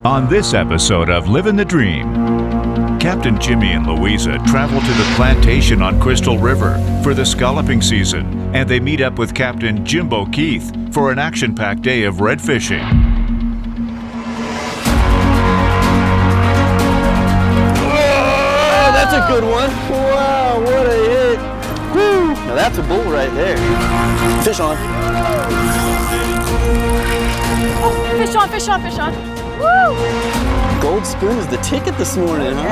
On this episode of Living the Dream, Captain Jimmy and Luiza travel to the plantation on Crystal River for the scalloping season, and they meet up with Captain Jimbo Keith for an action-packed day of red fishing. Oh, that's a good one. Wow, what a hit. Woo. Now that's a bull right there. Fish on. Oh, fish on, fish on, fish on. Woo! Gold spoon is the ticket this morning, huh?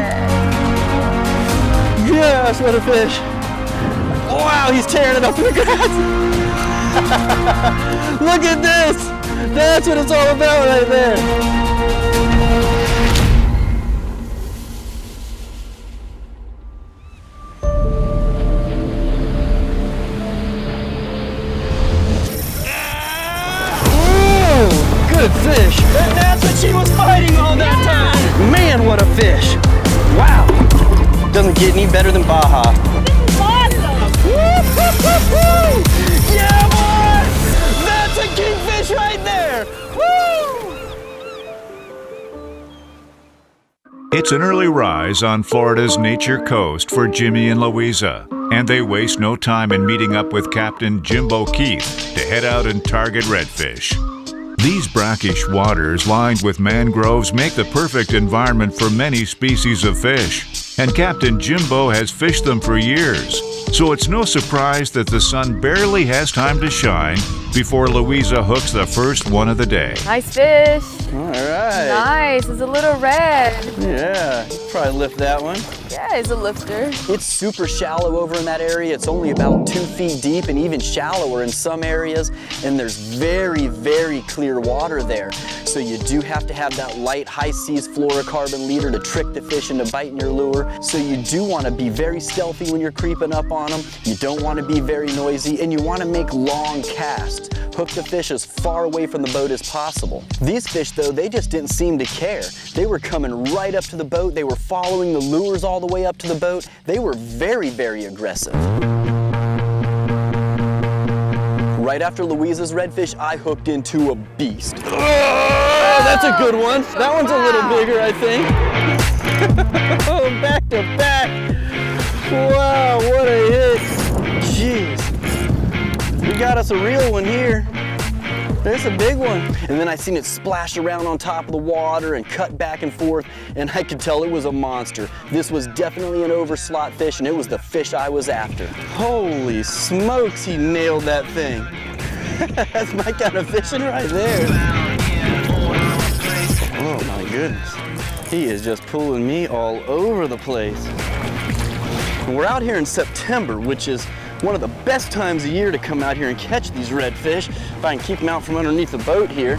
Yes, what a fish. Wow, he's tearing it up in the grass. Look at this. That's what it's all about right there. Good fish. And that's what she was fighting all that time. Man, what a fish. Wow. Doesn't get any better than Baja. Yeah, boy. That's a kingfish right there. Woo! It's an early rise on Florida's nature coast for Jimmy and Luiza, and they waste no time in meeting up with Captain Jimbo Keith to head out and target redfish. These brackish waters lined with mangroves make the perfect environment for many species of fish, and Captain Jimbo has fished them for years, so it's no surprise that the sun barely has time to shine before Luiza hooks the first one of the day. Nice fish. All right. Nice, it's a little red. Yeah, probably lift that one. Yeah, it's a lifter. It's super shallow over in that area. It's only about 2 feet deep and even shallower in some areas. And there's very, very clear water there. So you do have to have that light, high seas fluorocarbon leader to trick the fish into biting your lure. So you do want to be very stealthy when you're creeping up on them. You don't want to be very noisy, and you want to make long casts. Hook the fish as far away from the boat as possible. These fish, though, they just didn't seem to care. They were coming right up to the boat. They were following the lures all the way up to the boat. They were very, very aggressive. Right after Luiza's redfish, I hooked into a beast. Oh, that's a good one. That one's a little bigger, I think. Back to back. Wow, what a hit. Jeez. We got us a real one here. There's a big one. And then I seen it splash around on top of the water and cut back and forth, and I could tell it was a monster. This was definitely an overslot fish, and it was the fish I was after. Holy smokes, he nailed that thing. That's my kind of fishing right there. Oh my goodness. He is just pulling me all over the place. And we're out here in September, which is one of the best times of year to come out here and catch these redfish, if I can keep them out from underneath the boat here.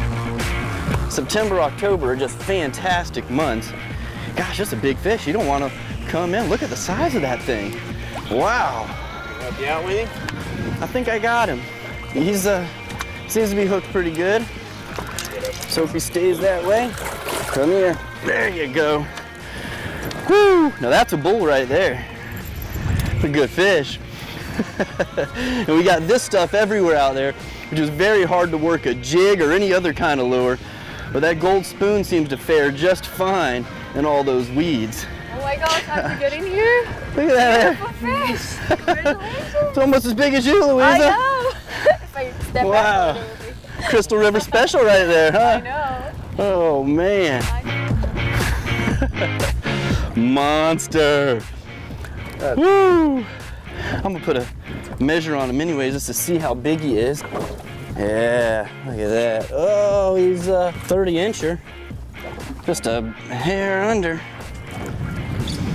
September, October are just fantastic months. Gosh, that's a big fish. You don't want to come in. Look at the size of that thing. Wow. Help you out with him? I think I got him. He's seems to be hooked pretty good. So if he stays that way, come here. There you go. Woo! Now that's a bull right there. That's a good fish. And we got this stuff everywhere out there, which is very hard to work a jig or any other kind of lure. But that gold spoon seems to fare just fine in all those weeds. Oh my gosh, how'd you get in here? Look at that. Beautiful fish. Congratulations. It's almost as big as you, Luiza. I know. If I step Wow. back, it would be. Crystal River special right there, huh? I know. Oh man. Monster. Woo! I'm gonna put a measure on him anyways just to see how big he is. Yeah, look at that. Oh, he's a 30-incher. Just a hair under.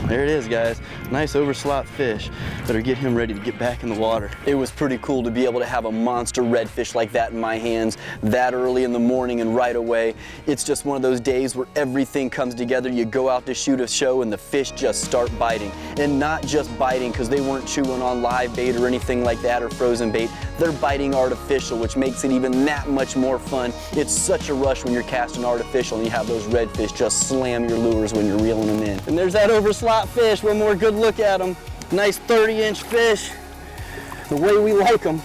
There it is, guys. Nice overslot fish. Better get him ready to get back in the water. It was pretty cool to be able to have a monster redfish like that in my hands that early in the morning and right away. It's just one of those days where everything comes together. You go out to shoot a show and the fish just start biting. And not just biting because they weren't chewing on live bait or anything like that or frozen bait. They're biting artificial, which makes it even that much more fun. It's such a rush when you're casting artificial and you have those redfish just slam your lures when you're reeling them in. And there's that overslot fish. One more good look at him. Nice 30-inch fish, the way we like them.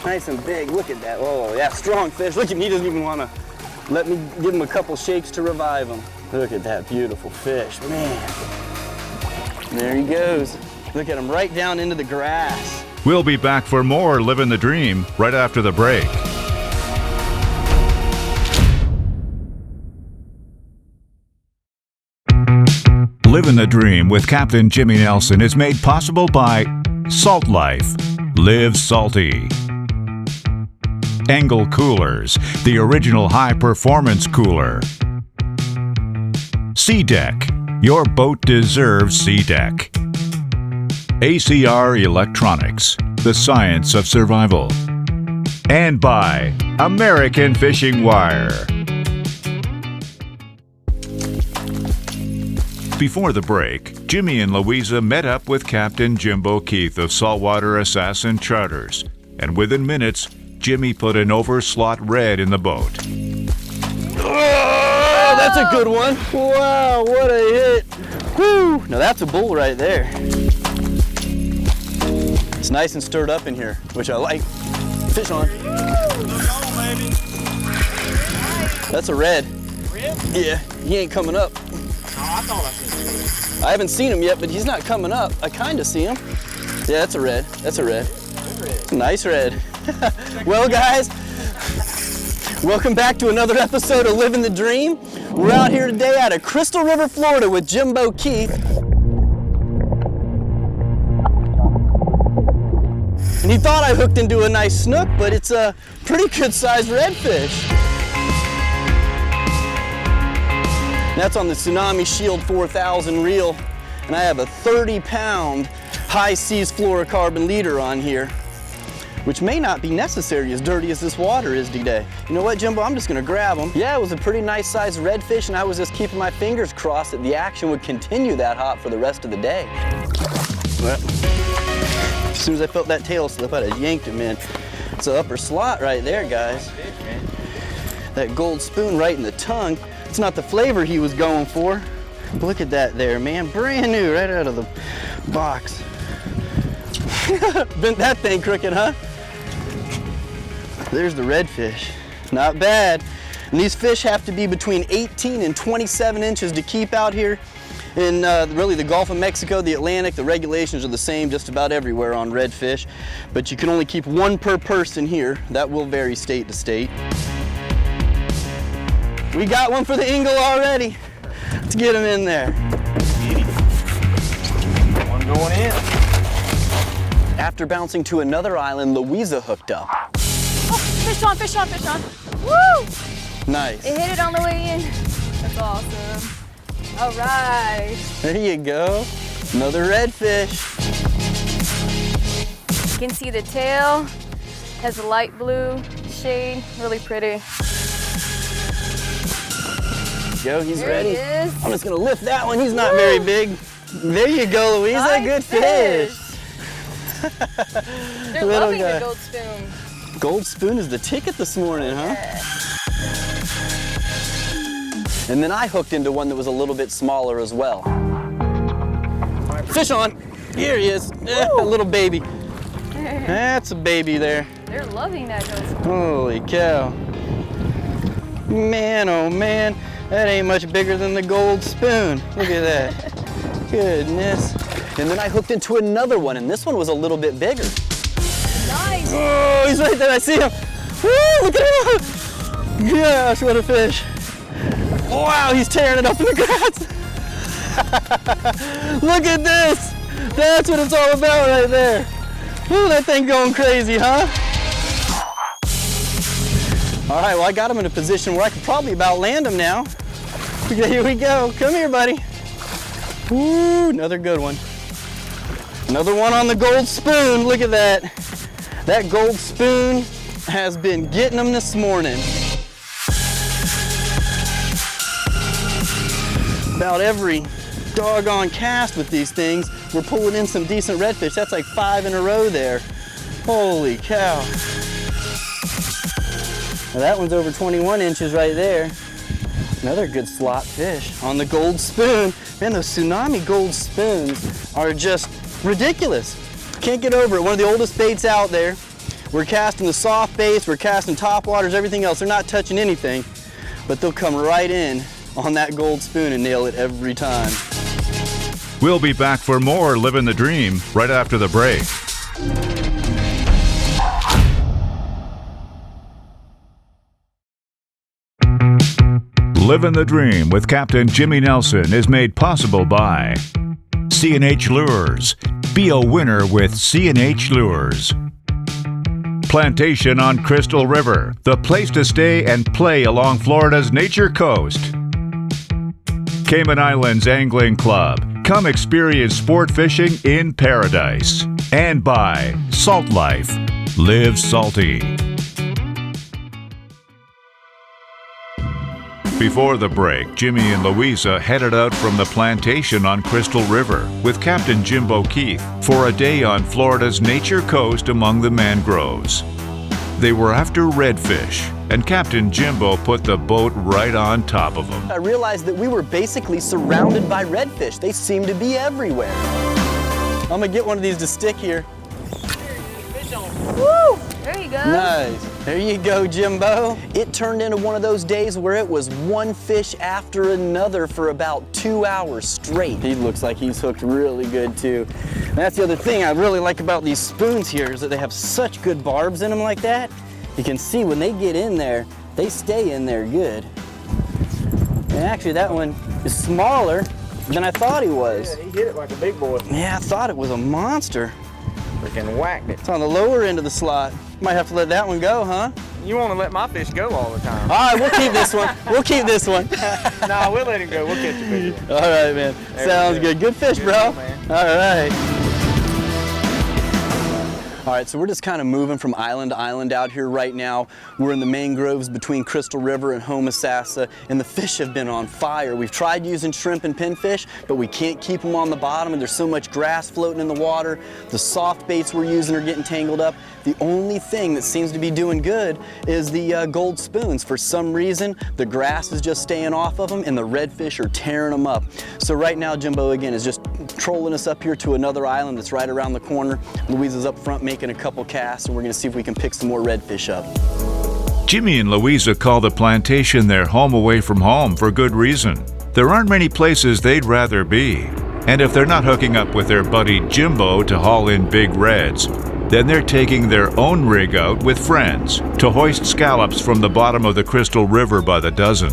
Nice and big, look at that. Oh yeah, strong fish. Look at him, he doesn't even want to Let me give him a couple shakes to revive him. Look at that beautiful fish, man. There he goes. Look at him right down into the grass. We'll be back for more Living the Dream right after the break. Living the Dream with Captain Jimmy Nelson is made possible by Salt Life. Live salty. Angle Coolers, the original high-performance cooler. Sea Deck. Your boat deserves Sea Deck. ACR Electronics, the science of survival. And by American Fishing Wire. Before the break, Jimmy and Luiza met up with Captain Jimbo Keith of Saltwater Assassin Charters, and within minutes, Jimmy put an overslot red in the boat. Oh, that's a good one. Wow, what a hit. Woo, now that's a bull right there. It's nice and stirred up in here, which I like. Fish on. That's a red. Red? Yeah, he ain't coming up. I haven't seen him yet, but he's not coming up. I kind of see him. Yeah, that's a red. That's a red. It's a nice red. Well, guys, welcome back to another episode of Living the Dream. We're out here today out of Crystal River, Florida with Jimbo Keith. And he thought I hooked into a nice snook, but it's a pretty good sized redfish. That's on the Tsunami Shield 4000 reel, and I have a 30-pound high seas fluorocarbon leader on here, which may not be necessary as dirty as this water is today. You know what, Jimbo? I'm just gonna grab him. Yeah, it was a pretty nice sized redfish, and I was just keeping my fingers crossed that the action would continue that hot for the rest of the day. Well, as soon as I felt that tail slip, I yanked him in. It's an upper slot right there, guys. That gold spoon right in the tongue. It's not the flavor he was going for. Look at that there, man. Brand new, right out of the box. Bent that thing crooked, huh? There's the redfish. Not bad. And these fish have to be between 18 and 27 inches to keep out here. In really the Gulf of Mexico, the Atlantic, the regulations are the same just about everywhere on redfish. But you can only keep one per person here. That will vary state to state. We got one for the Ingle already. Let's get him in there. One going in. After bouncing to another island, Luiza hooked up. Oh, fish on, fish on, fish on. Woo! Nice. It hit it on the way in. That's awesome. All right. There you go. Another redfish. You can see the tail. Has a light blue shade. Really pretty. Go, he's There ready. he is. I'm just gonna lift that one. He's not very big. There you go, Luiza. Nice Good fish. They're Little loving guy. the gold spoon. Gold spoon is the ticket this morning, huh? Yeah. And then I hooked into one that was a little bit smaller as well. Fish on. Here he is. A little baby. That's a baby there. They're loving that gold spoon. Holy cow. Man, oh man, that ain't much bigger than the gold spoon. Look at that. Goodness. And then I hooked into another one, and this one was a little bit bigger. Nice. Oh, he's right there, I see him. Woo, look at him. Gosh, what a fish. Wow, he's tearing it up in the grass. Look at this. That's what it's all about right there. Ooh, that thing going crazy, huh? All right, well, I got him in a position where I could probably about land him now. Okay, here we go. Come here, buddy. Ooh, another good one. Another one on the gold spoon. Look at that. That gold spoon has been getting them this morning. About every doggone cast with these things, we're pulling in some decent redfish. That's like 5 in a row there. Holy cow. Now that one's over 21 inches right there. Another good slot fish on the gold spoon. Man, those Tsunami gold spoons are just ridiculous. Can't get over it. One of the oldest baits out there. We're casting the soft baits, we're casting top waters, everything else. They're not touching anything. but they'll come right in on that gold spoon and nail it every time. We'll be back for more Living the Dream right after the break. Living the Dream with Captain Jimmy Nelson is made possible by C&H Lures. Be a winner with C&H Lures. Plantation on Crystal River, the place to stay and play along Florida's nature coast. Cayman Islands Angling Club. Come experience sport fishing in paradise. And by Salt Life. Live salty. Before the break, Jimmy and Luiza headed out from the plantation on Crystal River with Captain Jimbo Keith for a day on Florida's nature coast among the mangroves. They were after redfish, and Captain Jimbo put the boat right on top of them. I realized that we were basically surrounded by redfish. They seem to be everywhere. I'm gonna get one of these to stick here. Woo! There you go. Nice. There you go, Jimbo. It turned into one of those days where it was one fish after another for about 2 hours straight. He looks like he's hooked really good too. And that's the other thing I really like about these spoons here is that they have such good barbs in them like that. You can see when they get in there, they stay in there good. And actually that one is smaller than I thought he was. Yeah, he hit it like a big boy. Yeah, I thought it was a monster. Freaking whacked it. It's on the lower end of the slot. Might have to let that one go, huh? You want to let my fish go all the time. All right, we'll keep this one. We'll keep this one. Nah, we'll let him go. We'll catch a big one. All right, man. There Sounds we go. good. Good fish, Good bro. deal, man. All right. All right, so we're just kind of moving from island to island out here right now. We're in the mangroves between Crystal River and Homosassa, and the fish have been on fire. We've tried using shrimp and pinfish, but we can't keep them on the bottom, and there's so much grass floating in the water. The soft baits we're using are getting tangled up. The only thing that seems to be doing good is the gold spoons. For some reason, the grass is just staying off of them, and the redfish are tearing them up. So right now, Jimbo, again, is just trolling us up here to another island that's right around the corner. Luiza's up front making a couple casts, and we're gonna see if we can pick some more redfish up. Jimmy and Luiza call the plantation their home away from home for good reason. There aren't many places they'd rather be. And if they're not hooking up with their buddy Jimbo to haul in big reds, then they're taking their own rig out with friends to hoist scallops from the bottom of the Crystal River by the dozen.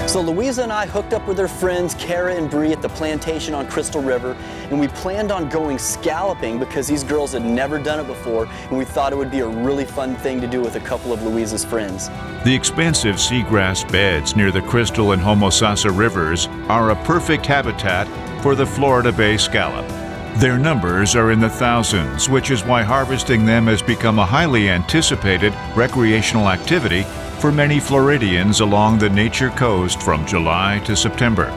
So Luiza and I hooked up with her friends Kara and Bree at the plantation on Crystal River, and we planned on going scalloping because these girls had never done it before, and we thought it would be a really fun thing to do with a couple of Luiza's friends. The expansive seagrass beds near the Crystal and Homosassa rivers are a perfect habitat for the Florida Bay scallop. Their numbers are in the thousands, which is why harvesting them has become a highly anticipated recreational activity for many Floridians along the nature coast from July to September.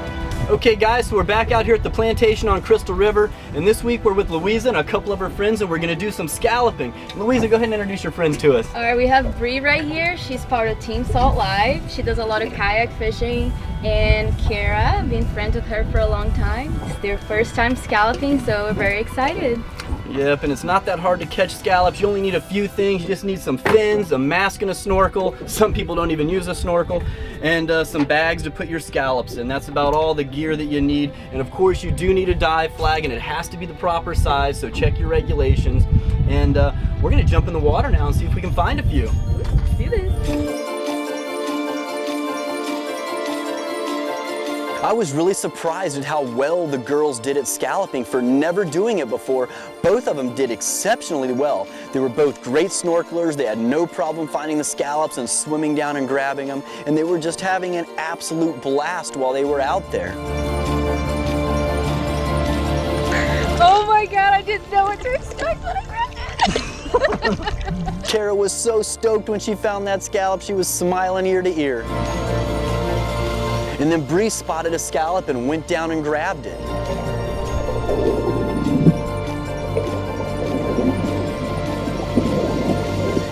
Okay guys, so we're back out here at the plantation on Crystal River, and this week we're with Luiza and a couple of her friends, and we're gonna do some scalloping. Luiza, go ahead and introduce your friends to us. All right, we have Bree right here. She's part of Team Salt Life. She does a lot of kayak fishing. And Kara, I've been friends with her for a long time. It's their first time scalloping, so we're very excited. Yep, and it's not that hard to catch scallops. You only need a few things. You just need some fins, a mask and a snorkel. Some people don't even use a snorkel. And some bags to put your scallops in. That's about all the gear that you need. And of course you do need a dive flag, and it has to be the proper size, so check your regulations. And we're gonna jump in the water now and see if we can find a few. Let's do this. I was really surprised at how well the girls did at scalloping for never doing it before. Both of them did exceptionally well. They were both great snorkelers. They had no problem finding the scallops and swimming down and grabbing them. And they were just having an absolute blast while they were out there. Oh my God, I didn't know what to expect when I grabbed it. Kara was so stoked when she found that scallop. She was smiling ear to ear. And then Bree spotted a scallop and went down and grabbed it.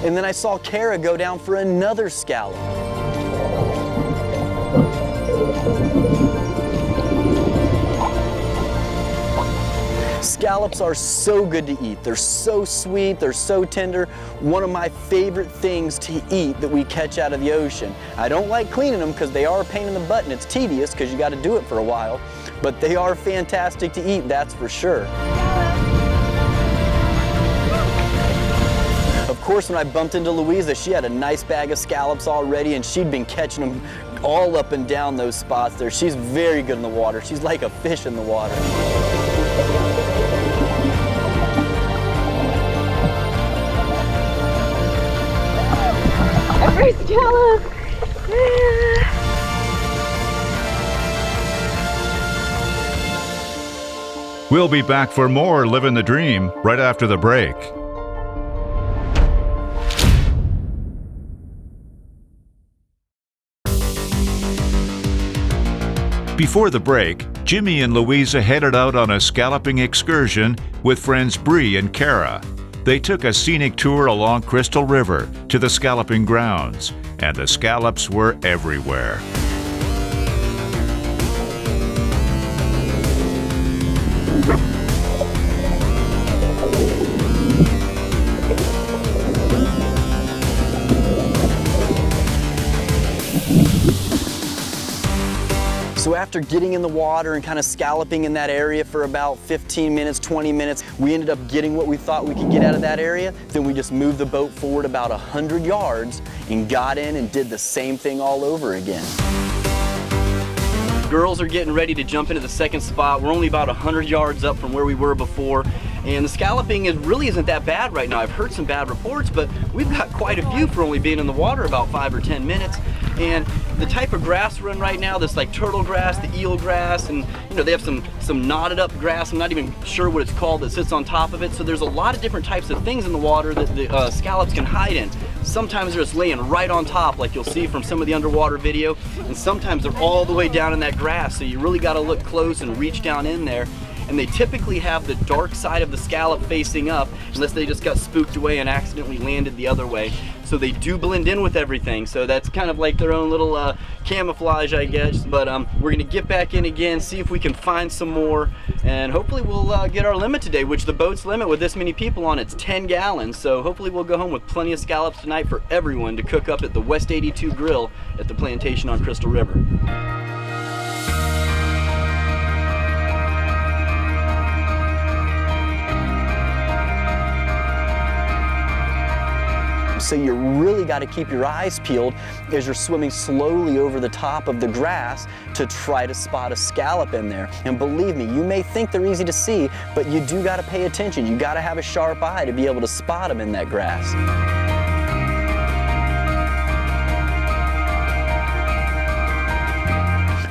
And then I saw Kara go down for another scallop. scallops are so good to eat. They're so sweet, they're so tender. One of my favorite things to eat that we catch out of the ocean. I don't like cleaning them because they are a pain in the butt and it's tedious because you got to do it for a while, but they are fantastic to eat, that's for sure. Of course, when I bumped into Luiza, she had a nice bag of scallops already and she'd been catching them all up and down those spots there. She's very good in the water. She's like a fish in the water. Our first scallop! We'll be back for more Living the Dream right after the break. Before the break, Jimmy and Luiza headed out on a scalloping excursion with friends Bree and Kara. They took a scenic tour along Crystal River to the scalloping grounds, and the scallops were everywhere. So after getting in the water and kind of scalloping in that area for about 15 minutes, 20 minutes, we ended up getting what we thought we could get out of that area. Then we just moved the boat forward about 100 yards and got in and did the same thing all over again. Girls are getting ready to jump into the second spot. We're only about 100 yards up from where we were before. And the scalloping really isn't that bad right now. I've heard some bad reports, but we've got quite a few for only being in the water about 5 or 10 minutes. And the type of grass we're in right now, this like turtle grass, the eel grass, and you know, they have some knotted up grass. I'm not even sure what it's called that sits on top of it. So there's a lot of different types of things in the water that the scallops can hide in. Sometimes they're just laying right on top, like you'll see from some of the underwater video, and sometimes they're all the way down in that grass. So you really got to look close and reach down in there. And they typically have the dark side of the scallop facing up, unless they just got spooked away and accidentally landed the other way. So they do blend in with everything. So that's kind of like their own little camouflage, I guess. But we're gonna get back in again, see if we can find some more, and hopefully we'll get our limit today, which the boat's limit with this many people on it's 10 gallons. So hopefully we'll go home with plenty of scallops tonight for everyone to cook up at the West 82 Grill at the plantation on Crystal River. So you really got to keep your eyes peeled as you're swimming slowly over the top of the grass to try to spot a scallop in there. And believe me, you may think they're easy to see, but you do got to pay attention. You got to have a sharp eye to be able to spot them in that grass.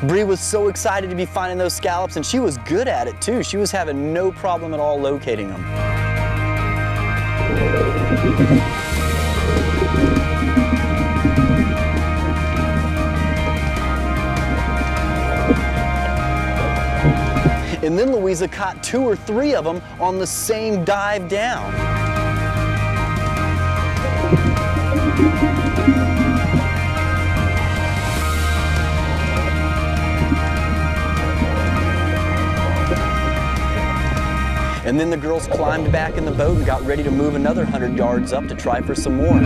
Bree was so excited to be finding those scallops, and she was good at it too. She was having no problem at all locating them. And then Luiza caught 2 or 3 of them on the same dive down. And then the girls climbed back in the boat and got ready to move another 100 yards up to try for some more.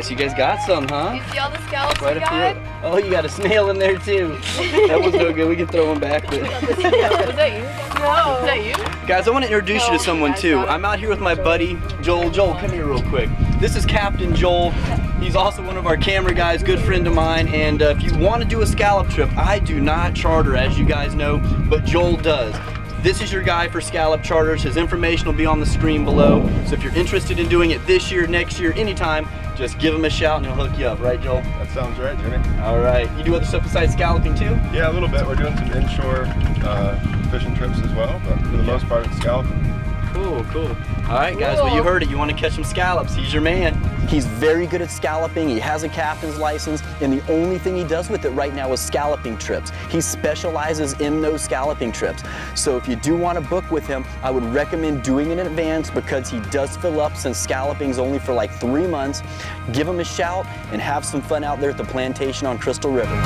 So you guys got some, huh? You see all the scallops Quite we a got? few. Oh, you got a snail in there too. That was no good. We can throw them back. But... Was that you? No. Was that you? Guys, I want to introduce you to someone guys too. got it. I'm out here with my buddy, Joel. Joel, come here real quick. This is Captain Joel. He's also one of our camera guys, good friend of mine. And if you want to do a scallop trip, I do not charter, as you guys know, but Joel does. This is your guy for scallop charters. His information will be on the screen below. So if you're interested in doing it this year, next year, anytime, just give him a shout and he'll hook you up, right, Joel? That sounds right, Jimmy. All right. You do other stuff besides scalloping too? Yeah, a little bit. We're doing some inshore fishing trips as well, but for the most part, it's scalloping. Cool, cool. All right, guys. Well, you heard it. You want to catch some scallops. He's your man. He's very good at scalloping. He has a captain's license, and the only thing he does with it right now is scalloping trips. He specializes in those scalloping trips. So if you do want to book with him, I would recommend doing it in advance because he does fill up since scalloping's only for like 3 months. Give him a shout and have some fun out there at the plantation on Crystal River.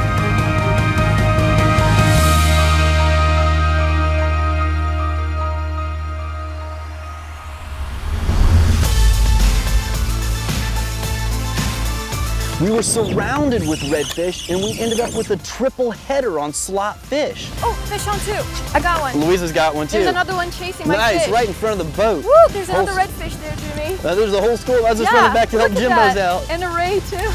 We were surrounded with redfish, and we ended up with a triple header on slot fish. Oh, fish on 2. I got one. Louisa's got one too. There's another one chasing my nice, fish. right in front of the boat. Woo, there's another redfish there, Jimmy. There's a whole school. I was just running back to help look at Jimbo's that. out. And a ray too.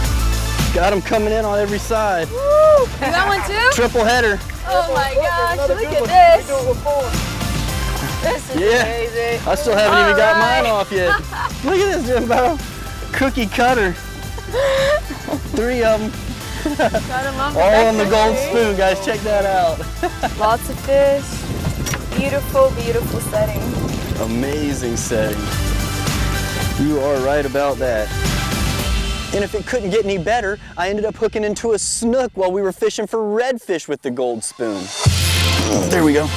Got him coming in on every side. Woo, you got one too? Triple header. Oh my gosh, look at this. This is amazing. I still haven't even got mine off yet. Look at this, Jimbo. Cookie cutter. 3 of them. Got him on All on the gold spoon, guys. Check that out. Lots of fish. Beautiful, beautiful setting. Amazing setting. You are right about that. And if it couldn't get any better, I ended up hooking into a snook while we were fishing for redfish with the gold spoon. There we go.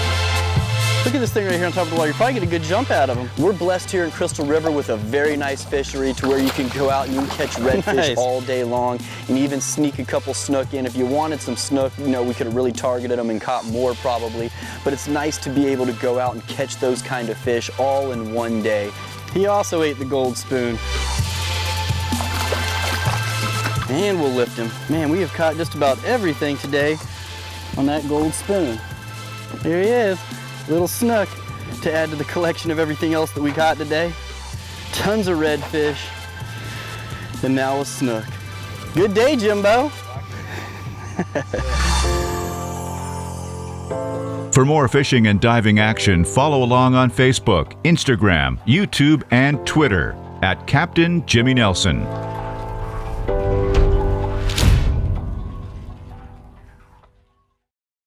Look at this thing right here on top of the water. You probably get a good jump out of them. We're blessed here in Crystal River with a very nice fishery to where you can go out and you can catch redfish all day long and even sneak a couple snook in. If you wanted some snook, you know, we could have really targeted them and caught more probably. But it's nice to be able to go out and catch those kind of fish all in one day. He also ate the gold spoon. And we'll lift him. Man, we have caught just about everything today on that gold spoon. There he is. Little snook to add to the collection of everything else that we caught today. Tons of redfish, and now a snook. Good day, Jimbo. For more fishing and diving action, follow along on Facebook, Instagram, YouTube, and Twitter at Captain Jimmy Nelson.